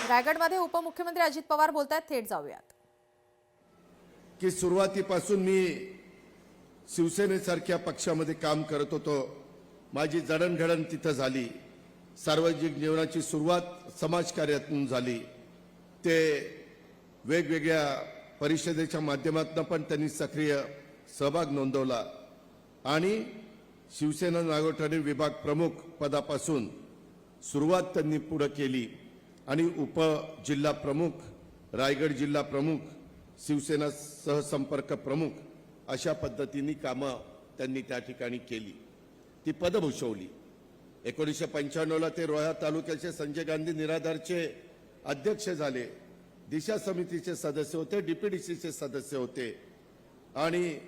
रायगडमध्ये उपमुख्यमंत्री अजित पवार बोलतायत, थेट जाऊयात. की सुरुवातीपासून मी शिवसेनेसारख्या पक्षामध्ये काम करत होतो. माझी जडणघडण तिथं झाली. सार्वजनिक जीवनाची सुरुवात समाजकार्यातून झाली. ते वेगवेगळ्या परिषदेच्या माध्यमातून पण त्यांनी सक्रिय सहभाग नोंदवला आणि शिवसेना नागोठणे विभाग प्रमुख पदापासून सुरुवात त्यांनी पुढे केली आणि उपजिल्हा प्रमुख, रायगड जिल्हा प्रमुख, शिवसेना सहसंपर्क प्रमुख अशा पद्धतीने कामं त्यांनी त्या ठिकाणी केली. ती पद भूषवली. 1995ला ते रोहा तालुक्याचे संजय गांधी निराधारचे अध्यक्ष झाले. दिशा समितीचे सदस्य होते, डीपीडीसीचे सदस्य होते आणि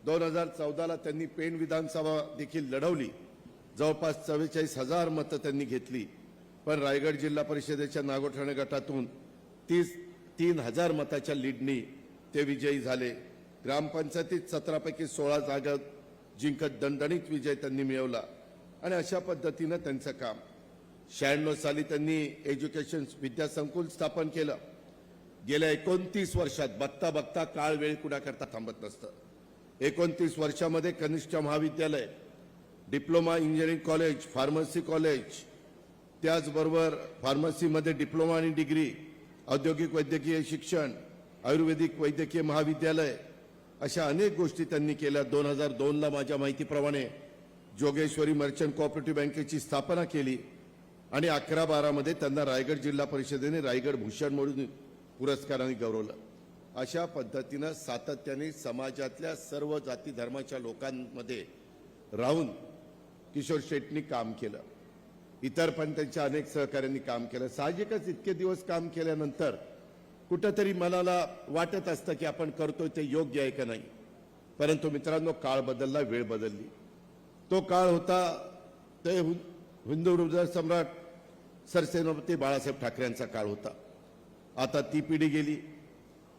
2014ला त्यांनी पेण विधानसभा देखील लढवली. जवळपास 44,000 मतं त्यांनी घेतली. पण रायगड जिल्हा परिषदेच्या नागोठणे गटातून 3,000 मताच्या लीडनी ते विजयी झाले. ग्रामपंचायतीत 17 पैकी 16 जागा जिंकत दणदणीत विजय त्यांनी मिळवला आणि अशा पद्धतीनं त्यांचं काम. 96 साली त्यांनी एज्युकेशन विद्यासंकुल स्थापन केलं. गेल्या 29 वर्षात बघता बघता काळ वेळ कुणाकरता थांबत नसतं. 29 वर्षामध्ये कनिष्ठ महाविद्यालय, diploma engineering college, pharmacy college, त्याचबरोबर फार्मसीमध्ये डिप्लोमा आणि डिग्री, औद्योगिक वैद्यकीय शिक्षण, आयुर्वेदिक वैद्यकीय महाविद्यालय अशा अनेक गोष्टी त्यांनी केल्या. 2002ला माझ्या माहितीप्रमाणे जोगेश्वरी मर्चंट कोऑपरेटिव्ह बँकेची स्थापना केली आणि 11-12मध्ये त्यांना रायगड जिल्हा परिषदेने रायगड भूषण म्हणून पुरस्काराने गौरवलं. अशा पद्धतीनं सातत्याने समाजातल्या सर्व जाती धर्माच्या लोकांमध्ये राहून किशोर शेट्टी काम केलं. इतर पण त्यांच्या अनेक सहकाऱ्यांनी काम केलं. साहजिकच इतके दिवस काम केल्यानंतर कुठंतरी मनाला वाटत असतं की आपण करतोय ते योग्य आहे का नाही. परंतु मित्रांनो, काळ बदलला, वेळ बदलली. तो काळ होता ते हिंदू हृदय सम्राट सरसेनापती बाळासाहेब ठाकरेंचा काळ होता. आता ती पिढी गेली,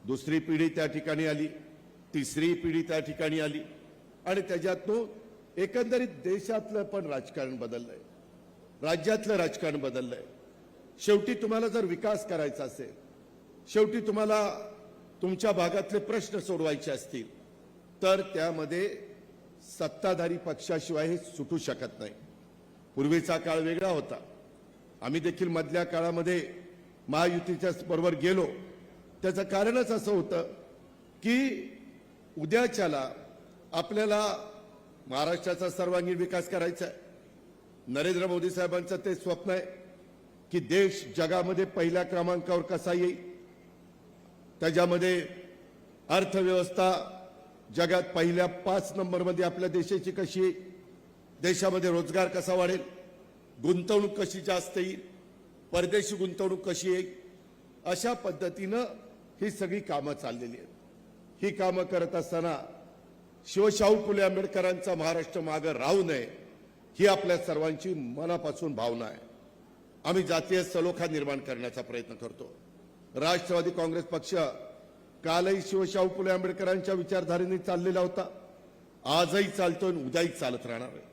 दुसरी पिढी त्या ठिकाणी आली, तिसरी पिढी त्या ठिकाणी आली आणि त्याच्यातून एकंदरीत देशातलं पण राजकारण बदललंय, राज्यातलं राजकारण बदललंय. शेवटी तुम्हाला जर विकास करायचा असेल, शेवटी तुम्हाला तुमच्या भागातले प्रश्न सोडवायचे असतील तर त्यामध्ये सत्ताधारी पक्षाशिवाय हे सुटू शकत नाही. पूर्वीचा काळ वेगळा होता. आम्ही देखील मधल्या काळामध्ये महायुतीच्या बरोबर गेलो. त्याचं कारणच असं होतं की उद्याच्याला आपल्याला महाराष्ट्राचा सर्वांगीण विकास करायचा आहे. नरेंद्र मोदी साहेबांचं ते स्वप्न आहे की देश जगामध्ये पहिल्या क्रमांकावर कसा येईल, त्याच्यामध्ये अर्थव्यवस्था जगात पहिल्या 5 नंबरमध्ये आपल्या देशाची कशी येईल, देशामध्ये रोजगार कसा वाढेल, गुंतवणूक कशी जास्त येईल, परदेशी गुंतवणूक कशी येईल. अशा पद्धतीनं ही सगळी कामं चाललेली आहेत. ही कामं करत असताना शिवशाहू फुले आंबेडकरांचा महाराष्ट्र मागे राहू नये ही आपल्या सर्वांची मनापासून भावना आहे. आम्ही जातीय सलोखा निर्माण करण्याचा प्रयत्न करतो. राष्ट्रवादी काँग्रेस पक्ष कालही शिवशाहू फुले आंबेडकरांच्या विचारधारेने चाललेला होता, आजही चालतो आणि उद्याही चालत राहणार आहे.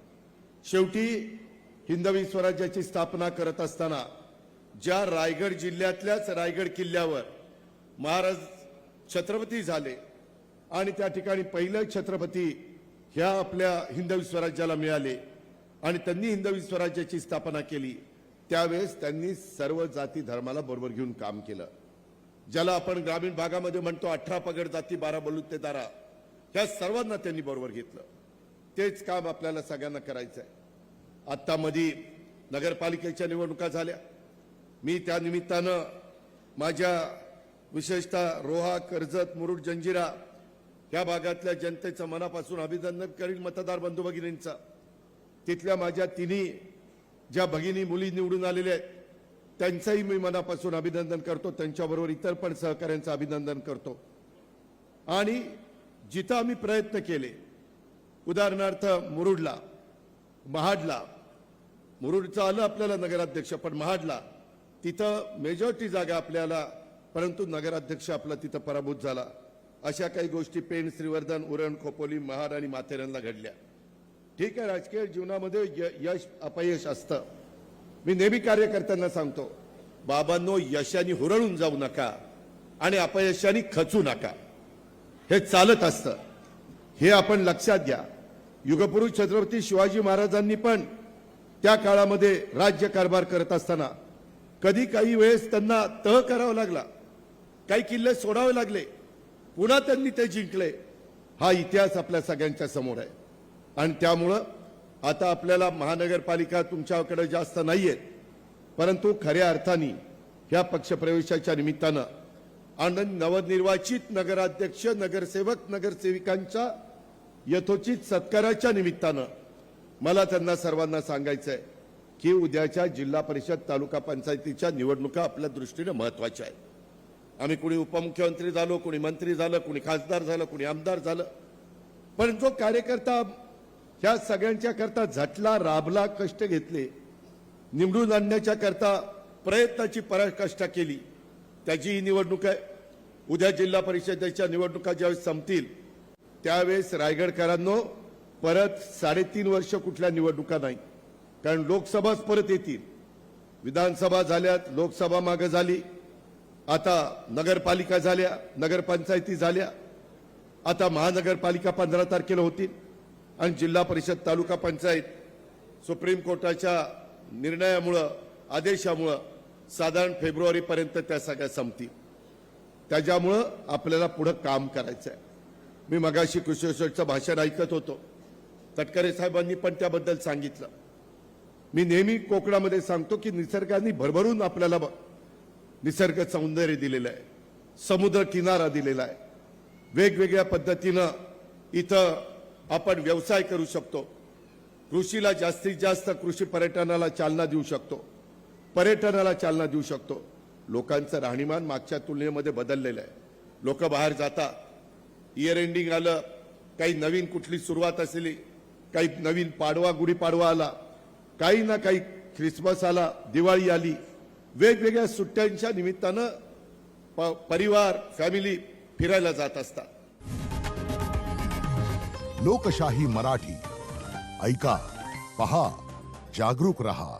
शेवटी हिंदवी स्वराज्याची स्थापना करत असताना ज्या रायगड जिल्ह्यातल्याच रायगड किल्ल्यावर महाराज छत्रपती झाले आणि त्या ठिकाणी पहिले छत्रपती ह्या आपल्या हिंदवी स्वराज्याला मिळाले आणि त्यांनी हिंदवी स्वराज्याची स्थापना केली. त्यावेळेस त्यांनी सर्व जाती धर्माला बरोबर घेऊन काम केलं. ज्याला आपण ग्रामीण भागामध्ये म्हणतो 18 पगड जाती 12 बलुतेदारा, ह्या सर्वांना त्यांनी बरोबर घेतलं. तेच काम आपल्याला सगळ्यांना करायचं आहे. आत्ता मध्ये नगरपालिकेच्या निवडणुका झाल्या. मी त्या निमित्तानं माझ्या विशेषतः रोहा, कर्जत, मुरुड, जंजिरा या भागातल्या जनतेचं मनापासून अभिनंदन करीन. मतदार बंधू भगिनींचा, तिथल्या माझ्या तिन्ही ज्या भगिनी मुली निवडून आलेल्या आहेत त्यांचंही मी मनापासून अभिनंदन करतो. त्यांच्याबरोबर इतर पण सहकाऱ्यांचं अभिनंदन करतो. आणि जिथं आम्ही प्रयत्न केले, उदाहरणार्थ मुरुडला, महाडला, मुरुडचं आलं आपल्याला नगराध्यक्ष, पण महाडला तिथं मेजॉरिटी जागा आपल्याला, परंतु नगराध्यक्ष आपला तिथं पराभूत झाला. अशा काही गोष्टी पेण, श्रीवर्धन, उरण, खोपोली, महाड आणि माथेरानला घडल्या. ठीक आहे, राजकीय जीवनामध्ये यश अपयश असतं. मी नेहमी कार्यकर्त्यांना सांगतो बाबांनो, यशाने हुरळून जाऊ नका आणि अपयशाने खचू नका. हे चालत असतं, हे आपण लक्षात घ्या. युगपुरुष छत्रपती शिवाजी महाराजांनी पण त्या काळामध्ये राज्य कारभार करत असताना कधी काही वेळेस त्यांना तह करावा लागला, काही किल्ले सोडावे लागले, पुन्हा त्यांनी ते जिंकले. हा इतिहास आपल्या सगळ्यांच्या समोर आहे. आणि त्यामुळं आता आपल्याला महानगरपालिका तुमच्याकडे जास्त नाहीये, परंतु खऱ्या अर्थाने ह्या पक्षप्रवेशाच्या निमित्तानं आणि नवनिर्वाचित नगराध्यक्ष, नगरसेवक, नगरसेविकांच्या यथोचित सत्काराच्या निमित्तानं मला त्यांना सर्वांना सांगायचंय की उद्याच्या जिल्हा परिषद, तालुका पंचायतीच्या निवडणुका आपल्या दृष्टीने महत्वाच्या आहेत. आम्ही कुणी उपमुख्यमंत्री झालो, कुणी मंत्री झालं, कुणी खासदार झालं, कुणी आमदार झालं, पण जो कार्यकर्ता ह्या सगळ्यांच्या करता झटला, राबला, कष्ट घेतले, निवडून आणण्याच्या करता प्रयत्नाची पराकाष्ठा केली, त्याची ही निवडणूक आहे. उद्या जिल्हा परिषदेच्या निवडणुका ज्यावेळेस संपतील त्यावेळेस रायगडकरांनो परत 3.5 वर्ष कुठल्या निवडणुका नाही, कारण लोकसभाच परत येतील. विधानसभा झाल्यात, लोकसभा मागे झाली, आता नगरपालिका झाल्या, नगरपंचायती झाल्या, आता महानगरपालिका 15 तारखेला होतील आणि जिल्हा परिषद, तालुका पंचायत सुप्रीम कोर्टाच्या निर्णयामुळं, आदेशामुळं साधारण फेब्रुवारीपर्यंत त्या सगळ्या संपतील. त्याच्यामुळं आपल्याला पुढे काम करायचं आहे. मी मगाशी कृषी विषयाचं भाषण ऐकत होतो, तटकरे साहेबांनी पण त्याबद्दल सांगितलं. मी नेहमी कोकणामध्ये सांगतो की निसर्गाने भरभरून आपल्याला निसर्ग सौंदर्य दिलेलं आहे, समुद्र किनारा दिलेला आहे. वेगवेगळ्या पद्धतीनं इथं आपण व्यवसाय करू शकतो. कृषीला जास्तीत जास्त कृषी पर्यटनाला चालना देऊ शकतो, पर्यटनाला चालना देऊ शकतो. लोकांचं राहणीमान मागच्या तुलनेमध्ये बदललेलं आहे. लोक बाहेर जातात, इयर एंडिंग आलं, काही नवीन कुठली सुरुवात असली, काही नवीन पाडवा, गुढीपाडवा आला, काही ना काही ख्रिसमस आला, दिवाळी आली, वेगवेगळ्या सुट्ट्यांच्या निमित्तानं परिवार, फॅमिली फिरायला जात असतात. लोकशाही मराठी ऐका, पहा, जागरूक रहा.